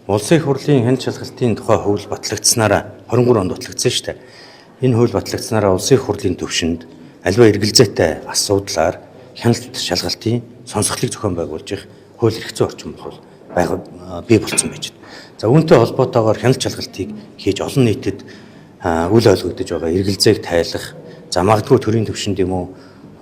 Улсын их хурлын хяналт шалгалтын тухай хууль батлагдсанараа 23 онд батлагдсан шүү дээ. Энэ хууль батлагдсанараа улсын их хурлын төвшөнд аливаа эргэлзээтэй асуудлаар хяналт шалгалтын сонсголтыг зохион байгуулж их хууль эрх зүйн орчин бол бий болсон байж байна. За үүнтэй холбоотойгоор хяналт шалгалтыг хийж олон нийтэд үл ойлгогдож байгаа эргэлзээг тайлах, за магадгүй төрийн төвшөнд юм уу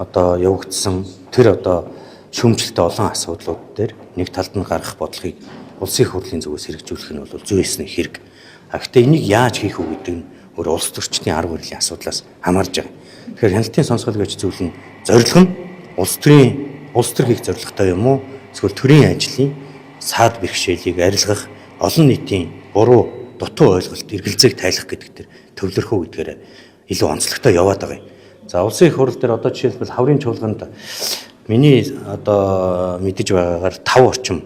одоо явагдсан тэр одоо шүүмжлэлтэй олон асуудлууд дээр нэг талд нь гарах бодлогыг улсын их хурлын зүгээс хэрэгжүүлэх нь бол зүй ёсны хэрэг. Гэхдээ энийг яаж хийх үү гэдэг нь өөр улс төрчдийн арга барилын асуудлаас хамаарж байгаа. Тэгэхээр хяналтын сонсгол гэж зүйл нь зорилго нь улс төр хийх зорилготой юм уу? Эсвэл төрийн ажлын саад бэрхшээлийг арилгах, олон нийтийн буруу дутуу ойлголт эргэлзээг тайлах гэдэг төр төвлөрөхөө гэдгээр илүү онцлогтой яваад байгаа юм. За улсын их хурл дээр одоо жишээлбэл хаврын чуулганд миний одоо мэдэж байгаагаар 5 орчим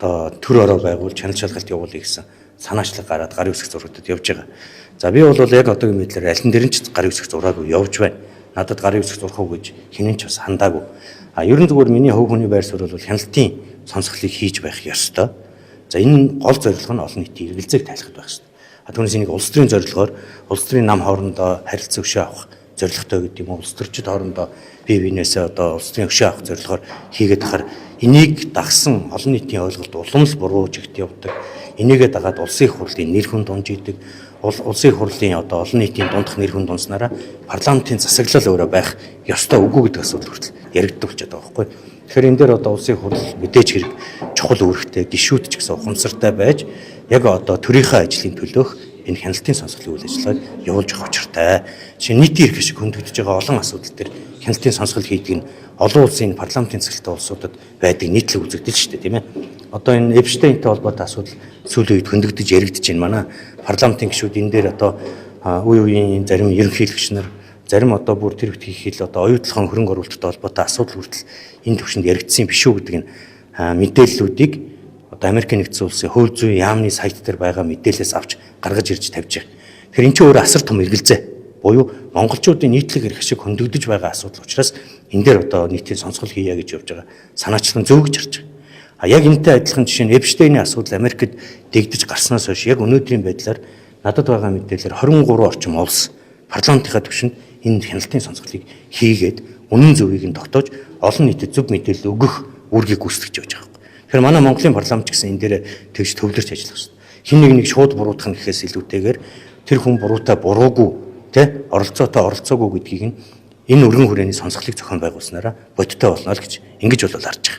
одоо төр ороо байгуул хяналт шалгалт явуулъя гэсэн санаачлаг гараад гарын үсэг зургуудад явж байгаа. За би бол яг одоогийн мэдлэр аль нь дэрэн ч гарын үсэг зураагүй явж байна. Надад гарын үсэг зурах уу гэж хинэн ч бас хандаагүй. Ерөн зүгээр миний хөв хүний байр суурь бол хяналтын сонсголтыг хийж байх ёстой. За энэ гол зорилго нь олон нийтийн эргэлзээг тайлахад байх ёстой. Түүнээс энийг улс төрийн зорилгоор улс төрийн нам хоорондоо харилцаа өшөө авах зорилготой гэдэг юм уу, улс төрчид хоорондоо бие биенээсээ одоо улс төрийн өшөө авах зорилгоор хийгээд ахаар энийг дагсан олон нийтийн ойлголт улам л буруу чигт явдаг. Энийгээ дагаад улсын их хурлын нэр хүн дунжийдэг. Улсын их хурлын одоо олон нийтийн дундах нэр хүн дунснараа парламентын засаглал өөрөө байх ёстой үгүй гэдэг асуудал хүртэл яригддаг болчиход байгаа байхгүй. Тэгэхээр энэ дээр одоо улсын их хурл мэдээж хэрэг чухал үүрэгтэй, гишүүд ч гэсэн ухамсартай байж яг одоо төрийнхөө ажлын төлөөх энэ хяналтын сонсголын үйл ажиллагааг явуулж явах учиртай. Жишээ нь нийтийн эрх шиг хөндөгдөж байгаа олон асуудал төр хяналтын сонсгол хийдэг нь олон улсын парламентын засаглалтай улсуудад байдаг нийтлэг үзэгдэл шүү дээ, тийм ээ. Одоо энэ Эпштейнтэй холбоотой асуудал сүүлийн үед хөндөгдөж яригдж байна. Манай парламентын гишүүд энэ дээр одоо үе үеийн зарим ерөнхийлөгч нар зарим одоо бүр тэр их хэл одоо оюутлахын хөрөнгө оруулалттай холбоотой асуудал хүртэл энэ төвшөнд яригдсан биш үү гэдэг нь мэдээллүүдийг одоо Америкийн нэгдсэн улсын хууль зүйн яамны сайт дээр байгаа мэдээлэлээс авч гаргаж ирж тавьж байгаа. Тэгэхээр энэ ч өөр асар том эргэлзээ. Буюу монголчуудын нийтлэг эрх шиг хөндөгдөж байгаа асуудал учраас энэ дээр одоо нийтийн сонсгол хийя гэж явж байгаа санаачлан зөв гэж харж байгаа. Яг энэтэй адилхан жишээ нь Эпштейний асуудал Америкт дэгдэж гарснаас хойш яг өнөөдрийн байдлаар надад байгаа мэдээлэлээр 23 орчим улс парламентынхаа түвшинд энэ хяналтын сонсголыг хийгээд үнэн зөвийг нь тогтоож олон нийтэд зөв мэдээлэл өгөх үүргийг гүйцэтгэж явж байгаа. Тэгэхээр манай Монголын парламент ч гэсэн энэ дээр тэгж төвлөрч ажиллах хэрэгтэй. Хин нэг шууд буруутгах нь гэхээс илүүтэйгээр тэр хүн буруутай буруугүй тэ оролцоотой оролцоогүй гэдгийг нь энэ өргөн хүрээний сонсголыг зохион байгуулснараа бодиттой болно л гэж ингэж бол харж байгаа.